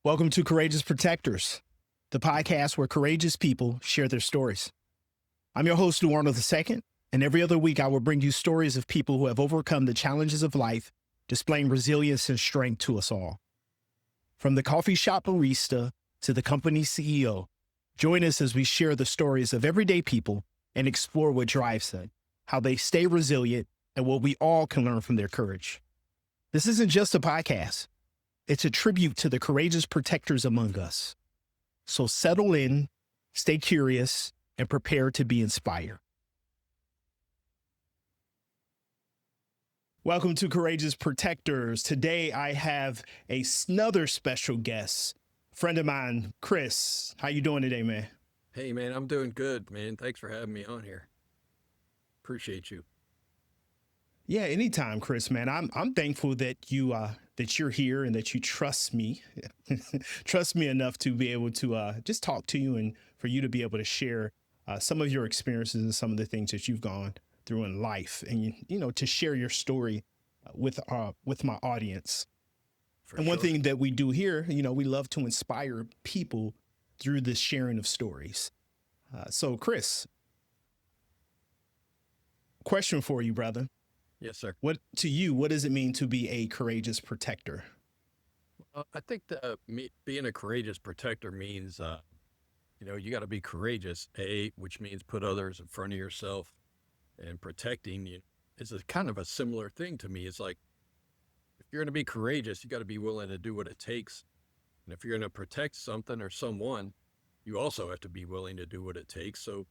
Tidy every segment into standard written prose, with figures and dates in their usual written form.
Welcome to Courageous Protectors, the podcast where courageous people share their stories. I'm your host, Lou Arnold II, and every other week I will bring you stories of people who have overcome the challenges of life, displaying resilience and strength to us all. From the coffee shop barista to the company CEO, join us as we share the stories of everyday people and explore what drives them, how they stay resilient, and what we all can learn from their courage. This isn't just a podcast. It's a tribute to the courageous protectors among us. So settle in, stay curious, and prepare to be inspired. Welcome to Courageous Protectors. Today I have another special guest, friend of mine, Chris. How you doing today, man? Hey man, I'm doing good, man. Thanks for having me on here. Appreciate you. Yeah, anytime, Chris, man. I'm thankful that you're here and that you trust me, trust me enough to be able to just talk to you and for you to be able to share some of your experiences and some of the things that you've gone through in life, and to share your story with my audience. For And one sure. thing that we do here, we love to inspire people through this sharing of stories. So, Chris, question for you, brother. Yes, sir. What does it mean to be a courageous protector? I think that being a courageous protector means, you got to be courageous, which means put others in front of yourself, and protecting you is a kind of a similar thing to me. It's like, if you're going to be courageous, you got to be willing to do what it takes. And if you're going to protect something or someone, you also have to be willing to do what it takes. So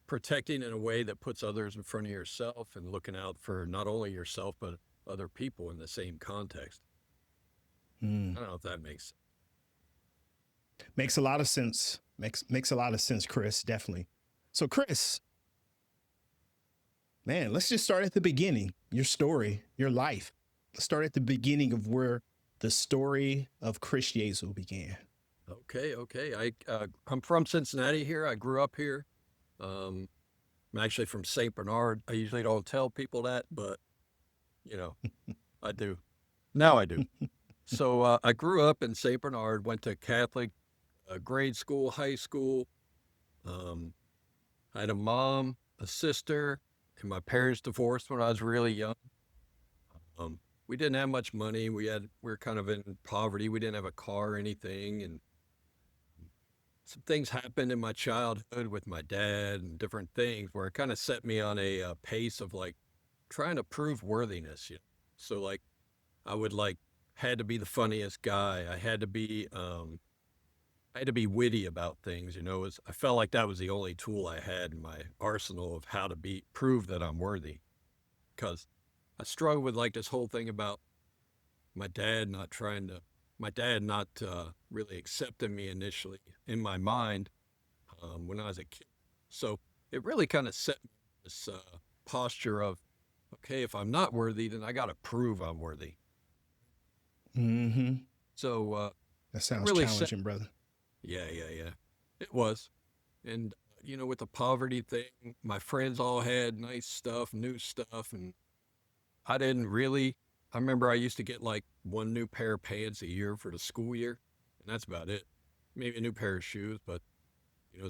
protecting in a way that puts others in front of yourself and looking out for not only yourself, but other people in the same context. Mm. I don't know if that makes sense. Makes a lot of sense. Makes a lot of sense, Chris. Definitely. So, Chris, man, let's just start at the beginning. Your story, your life. Let's start at the beginning of where the story of Chris Yeazel began. Okay. I'm from Cincinnati here. I grew up here. I'm actually from St. Bernard. I usually don't tell people that, but I do. Now I do. So I grew up in St. Bernard, went to Catholic grade school, high school. Um, I had a mom, a sister, and my parents divorced when I was really young. Um, we didn't have much money. We were kind of in poverty. We didn't have a car or anything, and some things happened in my childhood with my dad and different things where it kind of set me on a pace of like trying to prove worthiness. So like I would like had to be the funniest guy. I had to be witty about things. I felt like that was the only tool I had in my arsenal of how to prove that I'm worthy. Because I struggled with like this whole thing about my dad not trying to, my dad not really accepting me initially in my mind when I was a kid. So it really kind of set me in this posture of, okay, if I'm not worthy, then I got to prove I'm worthy. Mm-hmm. So That it sounds really set, challenging, brother. yeah. It was. And, with the poverty thing, my friends all had nice stuff, new stuff, and I didn't really. I remember I used to get like one new pair of pants a year for the school year, and that's about it. Maybe a new pair of shoes, but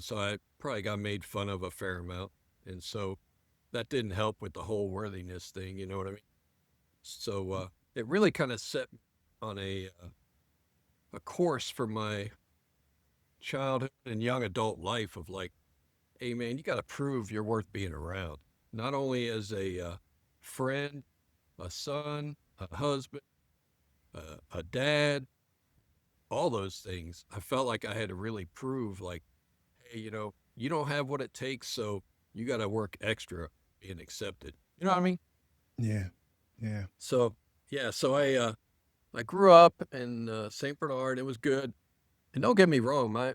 so I probably got made fun of a fair amount, and so that didn't help with the whole worthiness thing. You know what I mean? So it really kind of set me on a course for my childhood and young adult life of like, hey man, you got to prove you're worth being around, not only as a friend, a son, a husband, a dad, all those things. I felt like I had to really prove, like, hey, you don't have what it takes, so you got to work extra being accepted. You know what I mean? Yeah. Yeah. So, yeah, so I grew up in St. Bernard. It was good. And don't get me wrong, my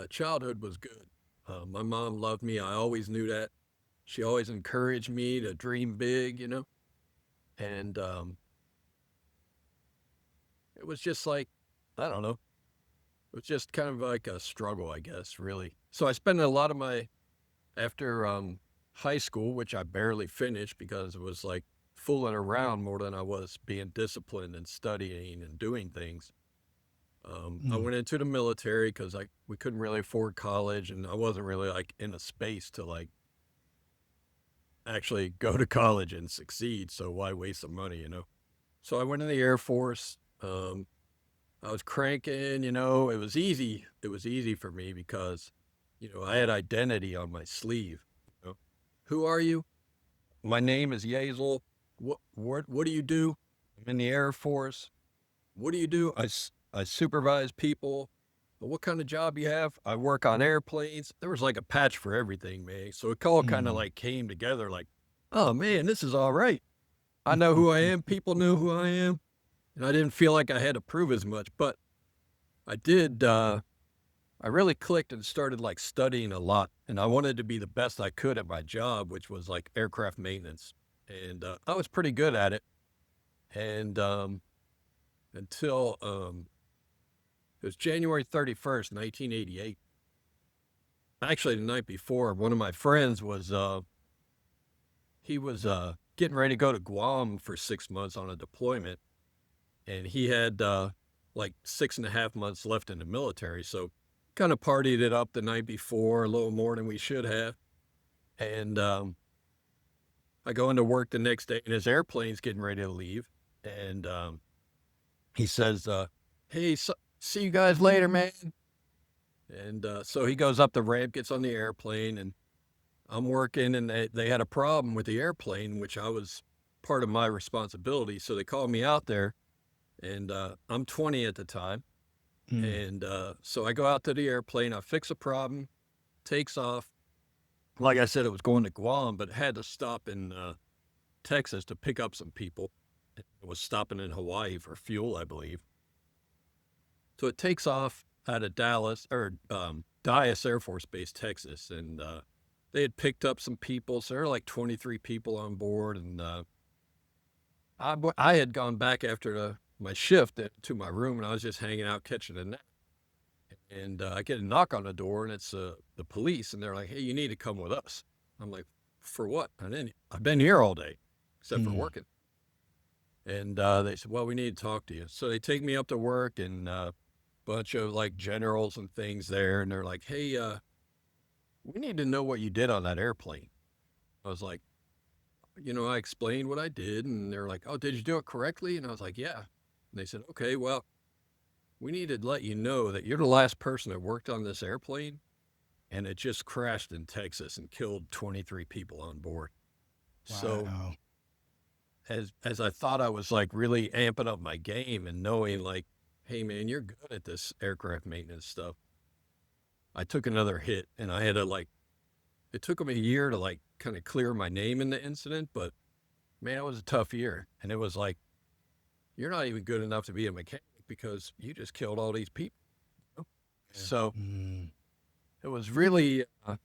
childhood was good. My mom loved me. I always knew that. She always encouraged me to dream big, and it was just like, I don't know. It was just kind of like a struggle, I guess, really. So I spent a lot of my after high school, which I barely finished because it was like fooling around more than I was being disciplined and studying and doing things. I Mm. went into the military because we couldn't really afford college, and I wasn't really like in a space to like actually go to college and succeed. So why waste some money, you know? So I went in the Air Force. I was cranking, you know, it was easy. It was easy for me because, you know, I had identity on my sleeve. You know, who are you? My name is Yeazel. What do you do? I'm in the Air Force. What do you do? I supervise people. What kind of job you have? I work on airplanes. There was like a patch for everything, man. So it all kind of Mm. like came together like, oh man, this is all right. I know who I am. People knew who I am. And I didn't feel like I had to prove as much, but I did. I really clicked and started like studying a lot. And I wanted to be the best I could at my job, which was like aircraft maintenance. And I was pretty good at it. And until it was January 31st, 1988. Actually, the night before, one of my friends was he was getting ready to go to Guam for 6 months on a deployment, and he had like 6.5 months left in the military. So, kind of partied it up the night before, a little more than we should have. And I go into work the next day, and his airplane's getting ready to leave, and he says, "Hey, see you guys later, man." And so he goes up the ramp, gets on the airplane, and I'm working, and they had a problem with the airplane, which I was part of my responsibility. So they called me out there, and I'm 20 at the time. Mm. And so I go out to the airplane, I fix a problem, takes off. Like I said, it was going to Guam, but had to stop in Texas to pick up some people. It was stopping in Hawaii for fuel, I believe. So it takes off out of Dallas or Dyess Air Force Base, Texas, and they had picked up some people. So there were like 23 people on board, and I had gone back after my shift to my room, and I was just hanging out catching a nap. And I get a knock on the door, and it's the police, and they're like, "Hey, you need to come with us." I'm like, "For what?" I've been here all day, except for Mm. working. And they said, "Well, we need to talk to you." So they take me up to work, and bunch of like generals and things there, and they're like, "Hey, we need to know what you did on that airplane." I was like, I explained what I did, and they're like, "Oh, did you do it correctly?" And I was like, "Yeah." And they said, "Okay, well, we need to let you know that you're the last person that worked on this airplane, and it just crashed in Texas and killed 23 people on board." So Wow. as I thought I was like really amping up my game and knowing like, hey man, you're good at this aircraft maintenance stuff, I took another hit, and I had to like, it took them a year to like kind of clear my name in the incident, but man, it was a tough year. And it was like, you're not even good enough to be a mechanic because you just killed all these people. Yeah. So Mm. it was really, it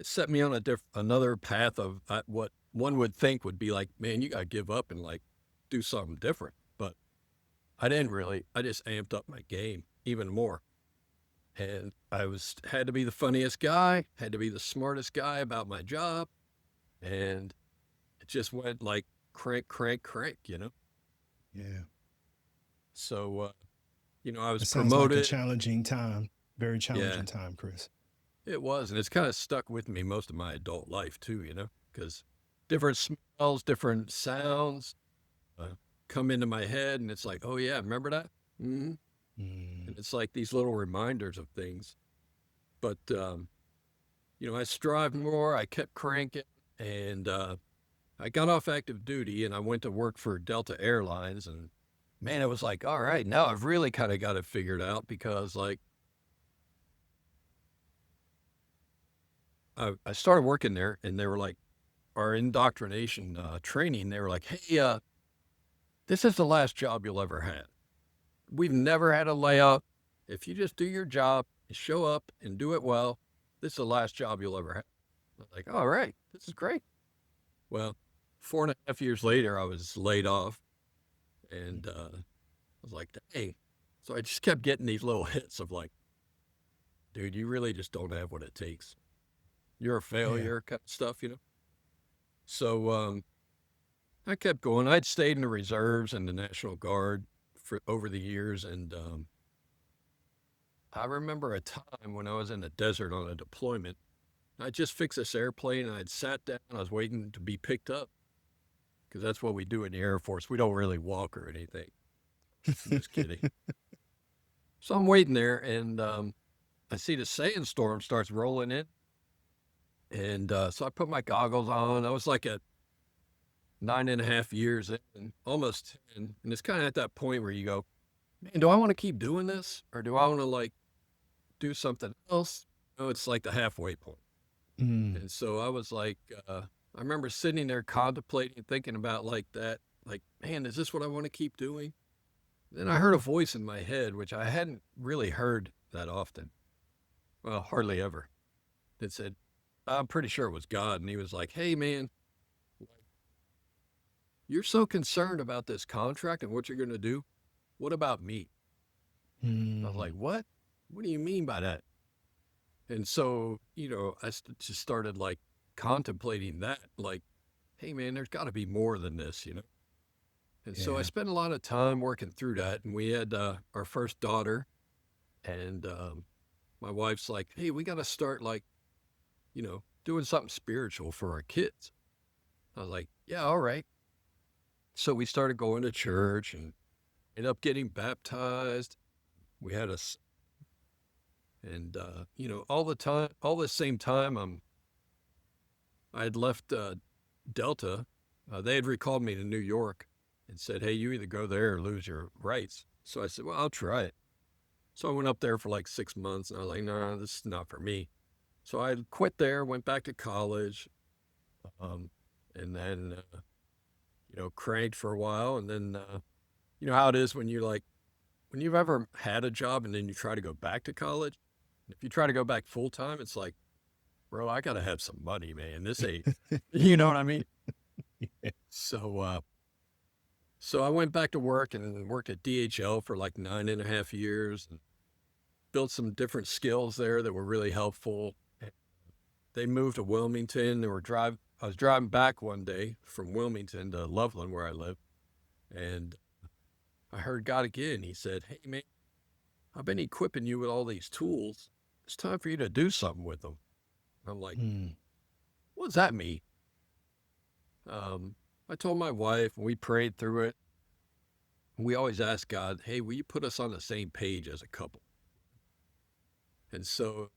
set me on another path of what one would think would be like, man, you got to give up and like do something different. But I didn't really, I just amped up my game even more. And had to be the funniest guy, had to be the smartest guy about my job. And it just went like crank, crank, crank. Yeah. So, I was It sounds like a promoted. challenging time. Very Yeah, challenging time, Chris. it was. And it's kind of stuck with me most of my adult life too, because different smells, different sounds come into my head. And it's like, oh, yeah, remember that? Mm-hmm. Mm. And it's like these little reminders of things. But, I strived more. I kept cranking. And I got off active duty and I went to work for Delta Airlines. And man, it was like, all right, now I've really kind of got it figured out because like I started working there and they were like, our indoctrination training, they were like, hey, this is the last job you'll ever have. We've never had a layout. If you just do your job, show up and do it well, this is the last job you'll ever have. I was like, all right, this is great. Well, 4.5 years later, I was laid off, and I was like, dang. So I just kept getting these little hits of like, dude, you really just don't have what it takes. You're a Yeah. failure, kind of stuff. So I kept going. I'd stayed in the reserves and the National Guard for over the years, and I remember a time when I was in the desert on a deployment. I just fixed this airplane and I'd sat down. I was waiting to be picked up because that's what we do in the Air Force. We don't really walk or anything. I'm just kidding. So I'm waiting there and I see the sandstorm starts rolling in. And so I put my goggles on. I was like at 9.5 years in, almost 10. And it's kind of at that point where you go, man, do I want to keep doing this or do I want to like do something else? No, it's like the halfway point. Mm. And so I was like, I remember sitting there contemplating, thinking about like that, like, man, is this what I want to keep doing? Then I heard a voice in my head, which I hadn't really heard that often. Well, hardly ever. That said, I'm pretty sure it was God. And he was like, hey, man, you're so concerned about this contract and what you're going to do. What about me? I was like, Mm. what? What do you mean by that? And so, just started like contemplating that, like, hey, man, there's got to be more than this. And so I Yeah. spent a lot of time working through that. And we had our first daughter. And my wife's like, hey, we got to start like, doing something spiritual for our kids. I was like, yeah, all right. So we started going to church and ended up getting baptized. We had and all the same time, I had left Delta. They had recalled me to New York and said, hey, you either go there or lose your rights. So I said, well, I'll try it. So I went up there for like 6 months and I was like, no, this is not for me. So I quit there, went back to college, um, and then, cranked for a while. And then, you know how it is when when you've ever had a job and then you try to go back to college. If you try to go back full time, it's like, bro, I got to have some money, man. This ain't, you know what I mean? So, so I went back to work and worked at DHL for like 9.5 years and built some different skills there that were really helpful. They moved to Wilmington. I was driving back one day from Wilmington to Loveland where I live. And I heard God again. He said, hey, man, I've been equipping you with all these tools. It's time for you to do something with them. I'm like, Mm. what does that mean? I told my wife, and we prayed through it. We always ask God, hey, will you put us on the same page as a couple? And so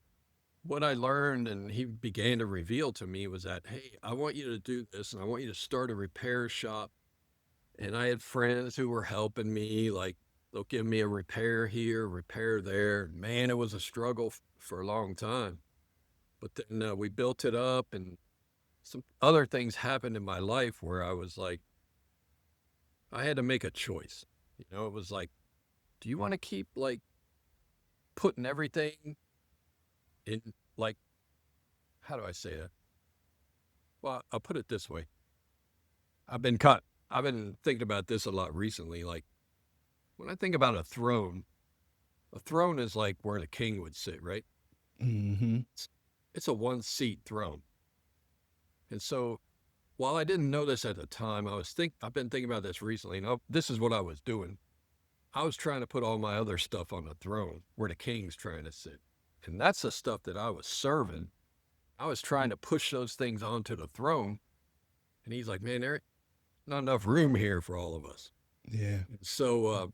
what I learned and he began to reveal to me was that, hey, I want you to do this and I want you to start a repair shop. And I had friends who were helping me, like they'll give me a repair here, repair there. Man, it was a struggle for a long time. But then we built it up and some other things happened in my life where I was like, I had to make a choice. It was like, do you want to keep like putting everything in, like, how do I say that? Well, I'll put it this way. I've been cut. I've been thinking about this a lot recently. Like when I think about a throne is like where the king would sit, right? Mm-hmm. It's a one seat throne. And so while I didn't know this at the time, I've been thinking about this recently. And this is what I was doing. I was trying to put all my other stuff on the throne where the king's trying to sit. And that's the stuff that I was serving. I was trying to push those things onto the throne. And he's like, man, there's not enough room here for all of us. Yeah. And so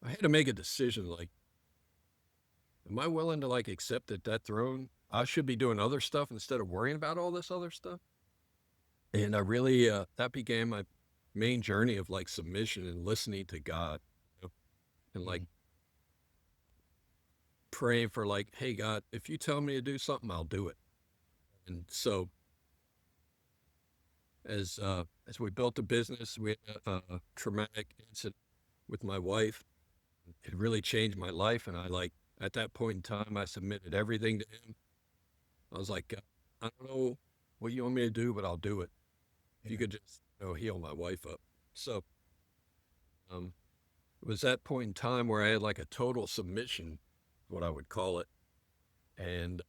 I had to make a decision like, am I willing to like accept that throne? I should be doing other stuff instead of worrying about all this other stuff. And I really, that began my main journey of like submission and listening to God, and like Mm. praying for like, hey, God, if you tell me to do something, I'll do it. And so as we built a business, we had a traumatic incident with my wife. It really changed my life. And I like, at that point in time, I submitted everything to him. I was like, I don't know what you want me to do, but I'll do it. If you Yeah. could just, heal my wife up. So, um, it was that point in time where I had like a total submission, what I would call it. And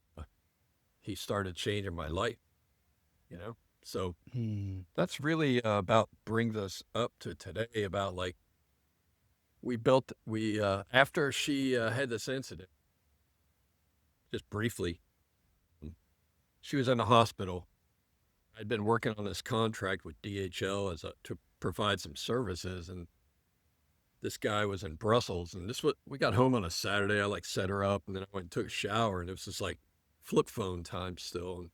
he started changing my life. So Mm. that's really about brings us up to today about like, after she had this incident, just briefly. She was in the hospital. I'd been working on this contract with DHL to provide some services, and this guy was in Brussels, and we got home on a Saturday. I like set her up, and then I went and took a shower, and it was just like flip phone time still. And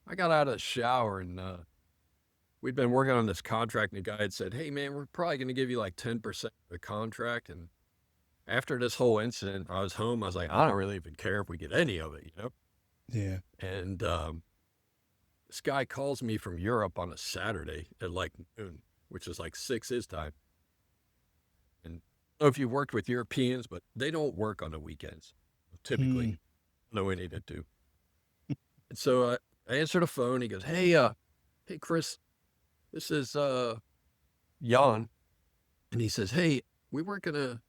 I got out of the shower, and we'd been working on this contract, and the guy had said, "Hey man, we're probably going to give you like 10% of the contract." And after this whole incident, I was home. I was like, I don't really even care if we get any of it, you know? Yeah. And this guy calls me from Europe on a Saturday at like noon, which is like 6 his time. And I don't know if you've worked with Europeans, but they don't work on the weekends, typically. No way they do. And so I answered the phone. He goes, hey, Chris, this is Jan. And he says, hey, we were gonna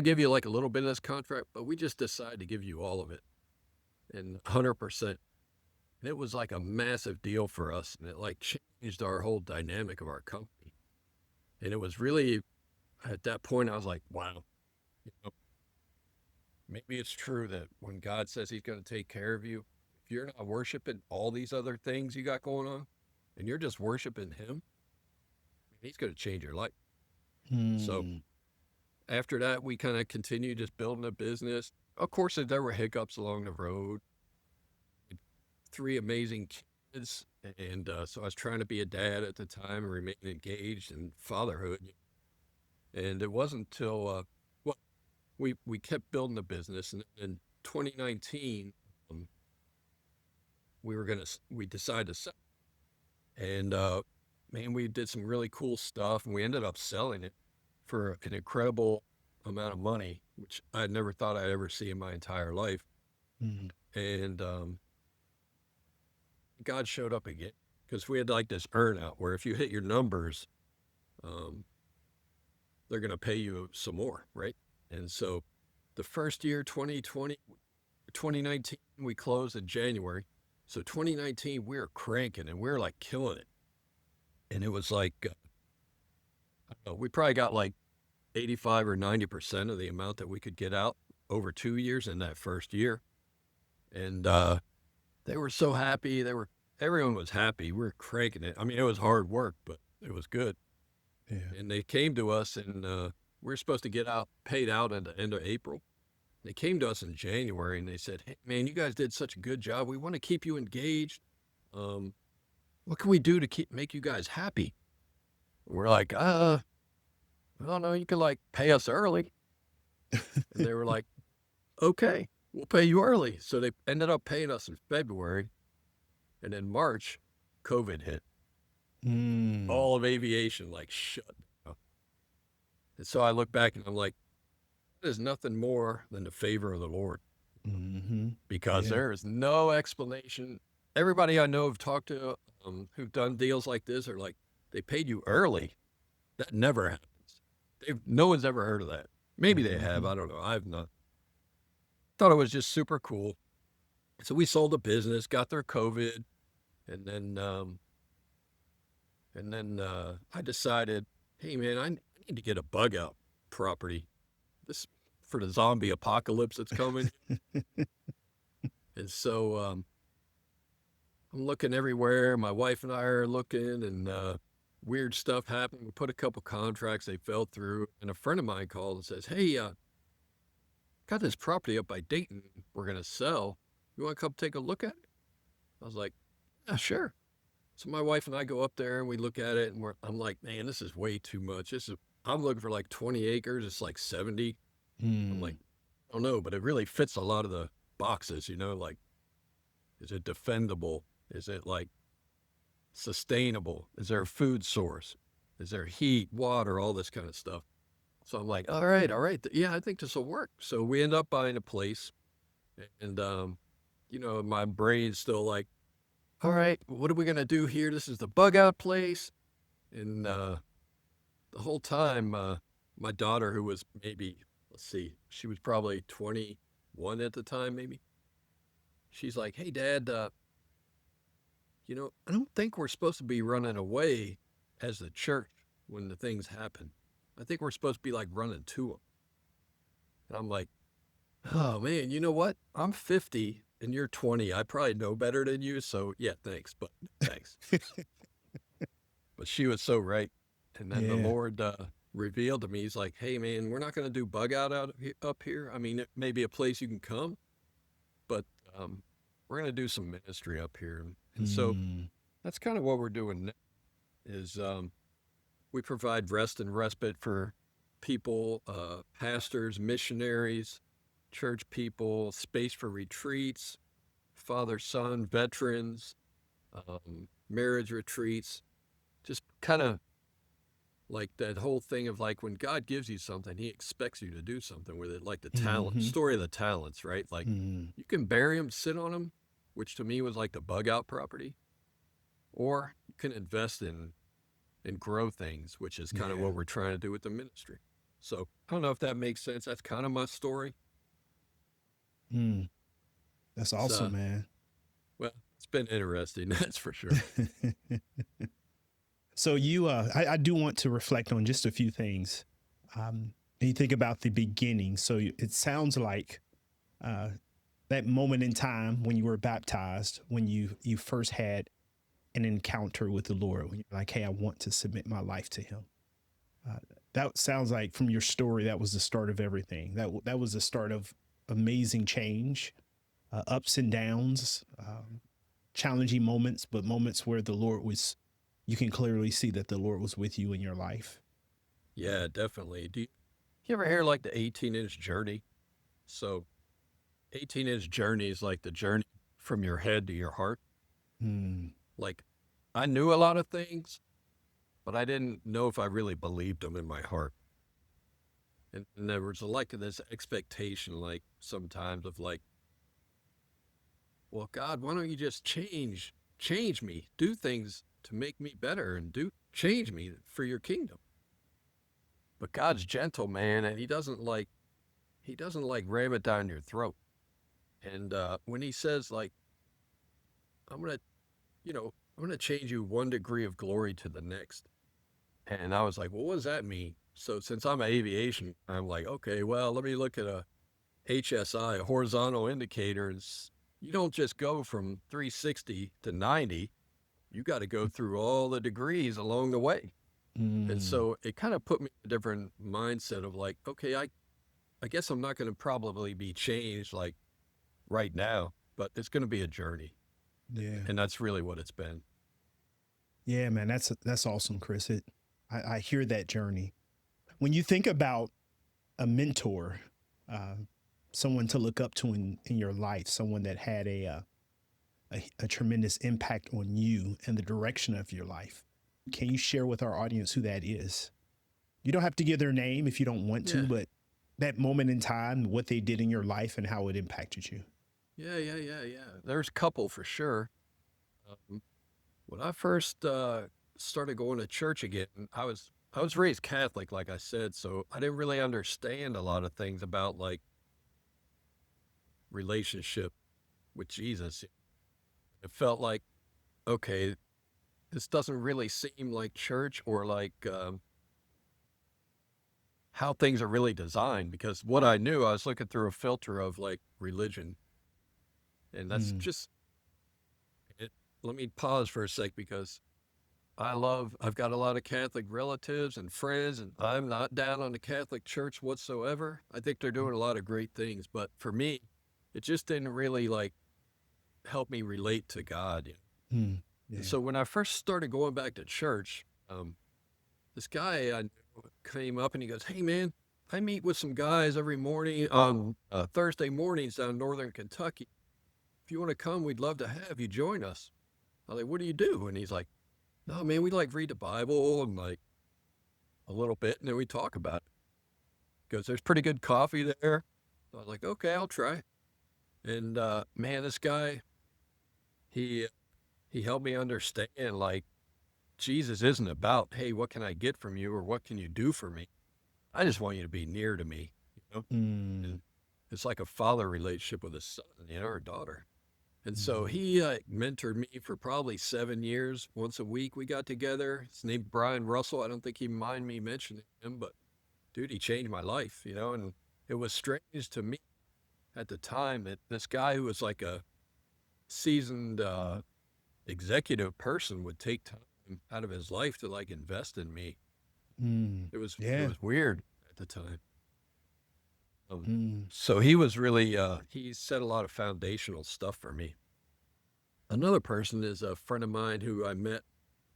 give you like a little bit of this contract, but we just decided to give you all of it and 100%. And it was like a massive deal for us. And it like changed our whole dynamic of our company. And it was really, at that point, I was like, wow, you know, maybe it's true that when God says he's going to take care of you, if you're not worshiping all these other things you got going on and you're just worshiping him, he's going to change your life. So after that, we kind of continued just building a business. Of course, there were hiccups along the road. 3 amazing kids. And so I was trying to be a dad at the time and remain engaged in fatherhood. And it wasn't until, we kept building the business. And in 2019, we decided to sell. And, man, we did some really cool stuff, and we ended up selling it for an incredible amount of money, which I never thought I'd ever see in my entire life. And God showed up again, because we had like this earnout where if you hit your numbers, they're going to pay you some more, right? And so the first year, 2019, we closed in January. So 2019, we were cranking and we were like killing it. And it was like, I don't know, we probably got like 85 or 90% of the amount that we could get out over 2 years in that first year. And they were so happy. Everyone was happy. We were cranking it. I mean, it was hard work, but it was good. Yeah. And they came to us, and we were supposed to get paid out at the end of April. They came to us in January, and they said, "Hey, man, you guys did such a good job. We want to keep you engaged. What can we do to make you guys happy?" And we're like, I don't know. You can like pay us early. And they were like, okay, we'll pay you early. So they ended up paying us in February. And in March, COVID hit. All of aviation like shut down. And so I look back and I'm like, there's nothing more than the favor of the Lord. Because there is no explanation. Everybody I know have talked to who've done deals like this are like, they paid you early. That never happens. No one's ever heard of that. Maybe they have. I don't know. I've not. Thought it was just super cool. So we sold the business, got through COVID, and then I decided, hey man, I need to get a bug out property. This for the zombie apocalypse that's coming. And so I'm looking everywhere. My wife and I are looking, and weird stuff happened. We put a couple contracts, they fell through. And a friend of mine called and says, hey, got this property up by Dayton we're going to sell. You want to come take a look at it? I was like, yeah, sure. So my wife and I go up there and we look at it, and I'm like, man, this is way too much. I'm looking for like 20 acres. It's like 70. I'm like, I don't know, but it really fits a lot of the boxes, you know, like, is it defendable? Is it like sustainable? Is there a food source? Is there heat, water, all this kind of stuff? So I'm like, all right. Yeah, I think this will work. So we end up buying a place, and, you know, my brain's still like, all right, what are we going to do here? This is the bug out place. And the whole time, my daughter, who was maybe, she was probably 21 at the time, maybe. She's like, hey, Dad, you know, I don't think we're supposed to be running away as the church when the things happen. I think we're supposed to be like running to them. And I'm like, Oh man, you know what? I'm 50 and you're 20. I probably know better than you, so yeah, thanks, but thanks. But she was so right. And then the Yeah. Lord revealed to me, He's like, "Hey man, we're not going to do bug out up here. I mean, it may be a place you can come, but we're going to do some ministry up here." And so Mm, that's kind of what we're doing now. Is we provide rest and respite for people, pastors, missionaries, church people, space for retreats, father son, veterans, marriage retreats, just kind of like that whole thing of like when God gives you something, He expects you to do something with it, like the talent hmm story of the talents, right? Like mm, you can bury them, sit on them, which to me was like the bug out property, or you can invest in and grow things, which is kind of yeah. what we're trying to do with the ministry. So I don't know if that makes sense. That's kind of my story. Mm, that's It's awesome, man. well, it's been interesting, that's for sure. So I do want to reflect on just a few things. When you think about the beginning, so it sounds like uh, that moment in time when you were baptized, when you first had an encounter with the Lord, when you're like, "Hey, I want to submit my life to Him." Uh, that sounds like from your story that was the start of everything. That was the start of amazing change, ups and downs, challenging moments, but moments where the Lord was. You can clearly see that the Lord was with you in your life. Yeah, definitely. You ever hear like the 18-inch journey? So 18-inch journey is like the journey from your head to your heart. Mm, Like I knew a lot of things, but I didn't know if I really believed them in my heart. And there was like this expectation, like sometimes of like, well, God, why don't you just change me, do things to make me better and do change me for your kingdom. But God's gentle, man, and he doesn't like ram it down your throat. And when he says like, I'm going to, I'm going to change you 1 degree of glory to the next. And I was like, well, what does that mean? So since I'm aviation, I'm like, okay, well, let me look at a HSI, a horizontal indicator. You don't just go from 360 to 90. You got to go through all the degrees along the way. And mm, so it kind of put me in a different mindset of like, okay, I guess I'm not going to probably be changed like right now, but it's going to be a journey. yeah, And that's really what it's been. yeah, man. That's awesome, Chris. I hear that journey. When you think about a mentor, uh, someone to look up to in your life, someone that had a tremendous impact on you and the direction of your life. Can you share with our audience who that is? You don't have to give their name if you don't want Yeah. to, but that moment in time, what they did in your life and how it impacted you. Yeah. There's a couple for sure. Um, when I first started going to church again, I was raised Catholic, like I said, so I didn't really understand a lot of things about like relationship with Jesus. It felt like, okay, this doesn't really seem like church or like how things are really designed. Because what I knew, I was looking through a filter of like religion, and that's Mm, just it. Let me pause for a sec because I've got a lot of Catholic relatives and friends, and I'm not down on the Catholic Church whatsoever. I think they're doing a lot of great things, but for me, it just didn't really like help me relate to God. mm, And yeah. so when I first started going back to church, this guy I knew came up and he goes, "Hey man, I meet with some guys every morning on Thursday mornings down in northern Kentucky. If you want to come, we'd love to have you join us." I was like, "What do you do?" And he's like, "No man, we like read the Bible and like a little bit, and then we talk about it." Because there's pretty good coffee there. So I was like, "Okay, I'll try." And man, this guy, he he helped me understand like Jesus isn't about, hey, what can I get from you or what can you do for me? I just want you to be near to me, you know? Mm, And it's like a father relationship with a son, or a daughter. And so mm, he mentored me for probably 7 years. Once a week we got together. His name's Brian Russell. I don't think he'd mind me mentioning him, but dude, he changed my life, and it was strange to me at the time, this guy who was like a seasoned executive person would take time out of his life to like invest in me. It Yeah. was weird at the time. Um, Mm. so he was really he set a lot of foundational stuff for me. Another person is a friend of mine who I met.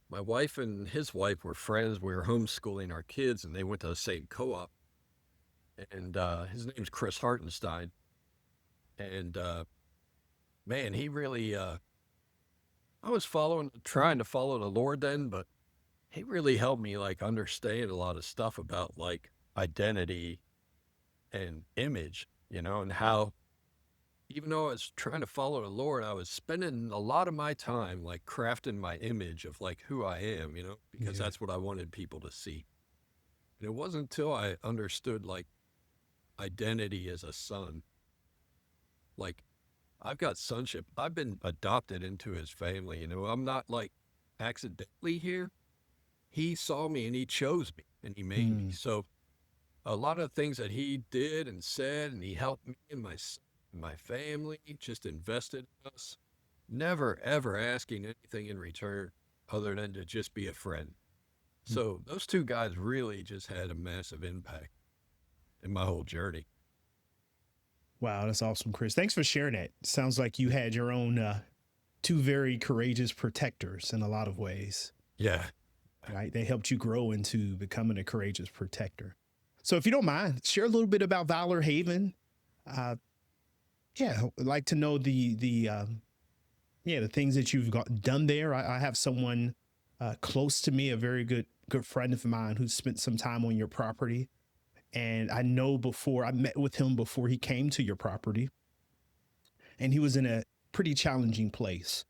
My wife and his wife were friends. We were homeschooling our kids, and they went to the same co-op. And his name's Chris Hartenstein. And man, he really I was trying to follow the Lord then, but he really helped me like understand a lot of stuff about like identity and image, and how even though I was trying to follow the Lord, I was spending a lot of my time like crafting my image of like who I am, because Yeah. that's what I wanted people to see. And it wasn't until I understood like identity as a son, like I've got sonship. I've been adopted into his family. I'm not like accidentally here. He saw me and he chose me and he made me. Mm. So a lot of things that he did and said, and he helped me and my family, just invested in us, never ever asking anything in return other than to just be a friend. Mm. So those two guys really just had a massive impact in my whole journey. Wow, that's awesome, Chris. Thanks for sharing that. Sounds like you had your own two very courageous protectors in a lot of ways, Yeah. right? They helped you grow into becoming a courageous protector. So, if you don't mind, share a little bit about Valor Haven. Uh, yeah, I'd like to know the things that you've done there. I have someone close to me, a very good friend of mine, who spent some time on your property, and I know before I met with him before he came to your property, and he was in a pretty challenging place,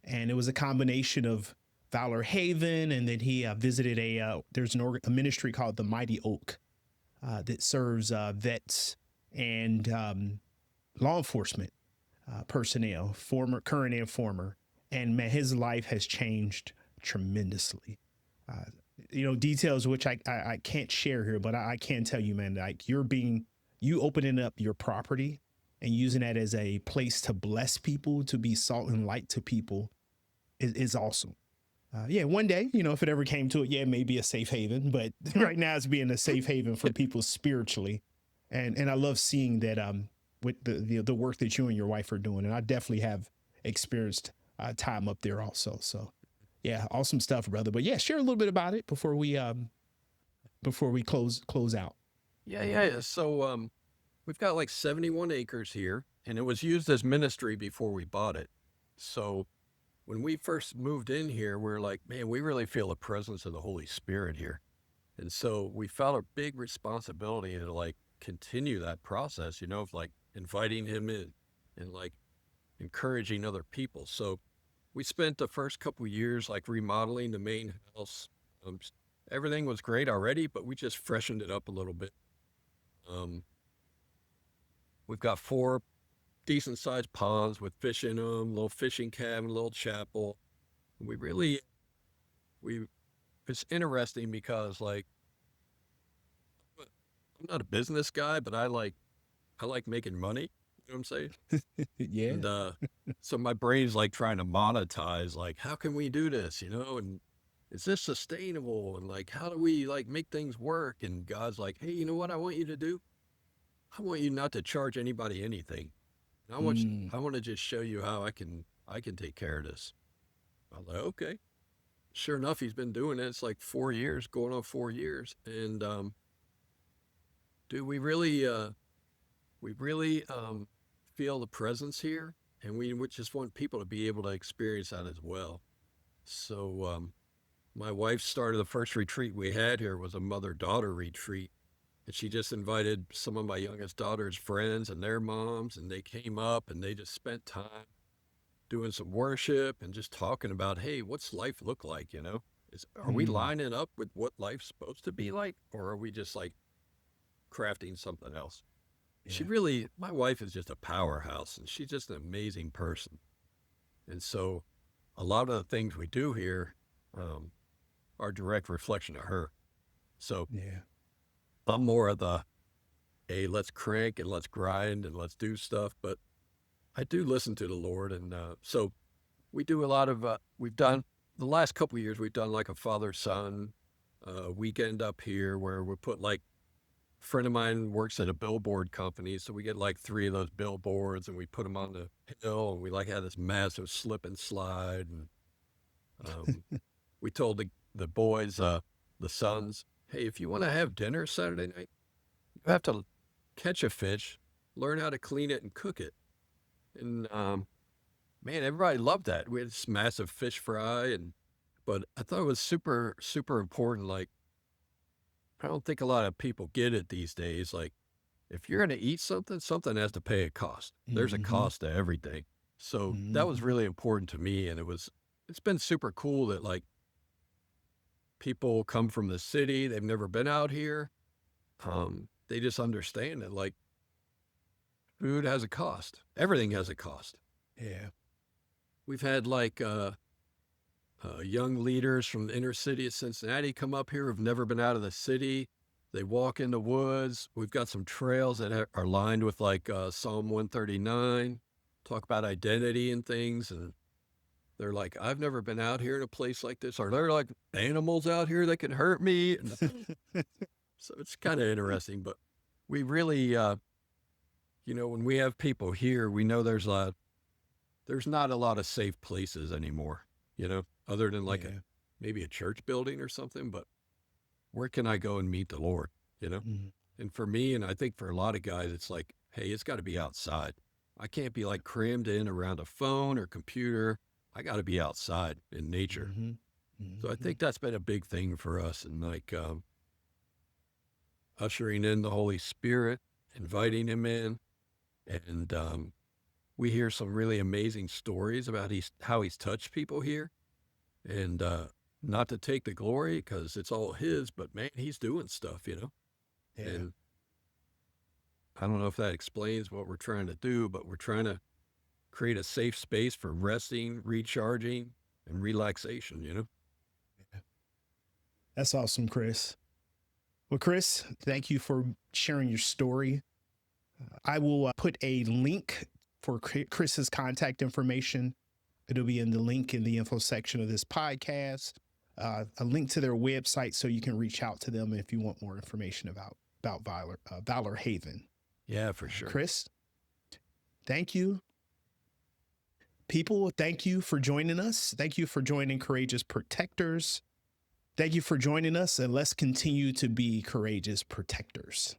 and it was a combination of Valor Haven, and then he visited there's a ministry called the Mighty Oak that serves vets and law enforcement personnel, current and former. And man, his life has changed tremendously. Uh, details which I can't share here, but I can tell you, man, like you opening up your property and using that as a place to bless people, to be salt and light to people is awesome. Yeah, one day, if it ever came to it, yeah, maybe a safe haven, but right now it's being a safe haven for people spiritually. And I love seeing that with the work that you and your wife are doing. And I definitely have experienced time up there also. So yeah, awesome stuff, brother. But yeah, share a little bit about it before we close out. Yeah. So we've got like 71 acres here, and it was used as ministry before we bought it. So when we first moved in here, we are like, man, we really feel the presence of the Holy Spirit here. And so we felt a big responsibility to like continue that process, of like inviting him in and like encouraging other people. So we spent the first couple years like remodeling the main house. Everything was great already, but we just freshened it up a little bit. We've got 4 decent sized ponds with fish in them, little fishing cabin, little chapel. We really, we, it's interesting because like, I'm not a business guy, but I like making money. You know what I'm saying? Yeah. And so my brain's like trying to monetize, like, how can we do this? And is this sustainable? And like, how do we like make things work? And God's like, hey, you know what I want you to do? I want you not to charge anybody anything. And Mm. I want to just show you how I can take care of this. I was like, okay. Sure enough, he's been doing it. It's like 4 years, going on 4 years. And dude, we really feel the presence here, and we would just want people to be able to experience that as well. So my wife started the first retreat we had here was a mother-daughter retreat, and she just invited some of my youngest daughter's friends and their moms, and they came up and they just spent time doing some worship and just talking about, hey, what's life look like? Are we Mm. lining up with what life's supposed to be like, or are we just like crafting something else? Yeah. My wife is just a powerhouse, and she's just an amazing person. And so a lot of the things we do here um, are direct reflection of her. So Yeah. I'm more of the hey, let's crank and let's grind and let's do stuff. But I do listen to the Lord. And so we do a lot of, we've done the last couple of years, we've done like a father-son weekend up here where we put like, a friend of mine works at a billboard company. So we get like 3 of those billboards and we put them on the hill and we like had this massive slip and slide. And we told the boys, the sons, hey, if you want to have dinner Saturday night, you have to catch a fish, learn how to clean it and cook it. And man, everybody loved that. We had this massive fish fry, but I thought it was super, super important. Like, I don't think a lot of people get it these days. Like, if you're going to eat something, something has to pay a cost. There's a cost to everything. So that was really important to me. And it's been super cool that like people come from the city. They've never been out here. They just understand that like food has a cost. Everything has a cost. Yeah. We've had like young leaders from the inner city of Cincinnati come up here who've never been out of the city. They walk in the woods. We've got some trails that are lined with like Psalm 139, talk about identity and things. And they're like, I've never been out here in a place like this. Are there like animals out here that can hurt me? So it's kind of interesting, but we really, when we have people here, we know there's not a lot of safe places anymore, other than like maybe a church building or something, but where can I go and meet the Lord, And for me, and I think for a lot of guys, it's like, hey, it's got to be outside. I can't be like crammed in around a phone or computer. I got to be outside in nature. So I think that's been a big thing for us. And like ushering in the Holy Spirit, inviting him in. And we hear some really amazing stories about how he's touched people here. And not to take the glory because it's all his, but man, he's doing stuff, Yeah. And I don't know if that explains what we're trying to do, but we're trying to create a safe space for resting, recharging, and relaxation, Yeah. That's awesome, Chris. Well, Chris, thank you for sharing your story. I will put a link for Chris's contact information. It'll be in the link in the info section of this podcast, a link to their website so you can reach out to them if you want more information about Valor Haven. Yeah, for sure. Chris, thank you. People, thank you for joining us. Thank you for joining Courageous Protectors. Thank you for joining us, and let's continue to be courageous protectors.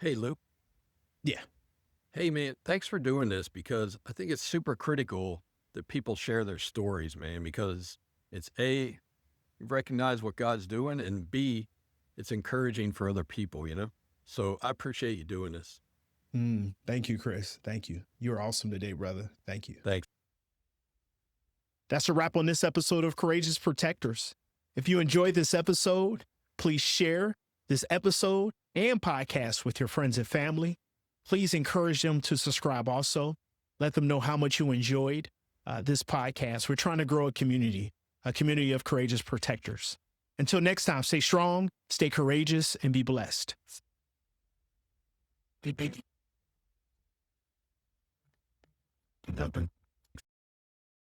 Hey, Lou. Yeah. Hey, man, thanks for doing this because I think it's super critical that people share their stories, man, because it's A, you recognize what God's doing, and B, it's encouraging for other people, So I appreciate you doing this. Thank you, Chris. Thank you. You're awesome today, brother. Thank you. Thanks. That's a wrap on this episode of Courageous Protectors. If you enjoyed this episode, please share this episode and podcast with your friends and family. Please encourage them to subscribe also. Let them know how much you enjoyed this podcast. We're trying to grow a community of courageous protectors. Until next time, stay strong, stay courageous, and be blessed. Nothing.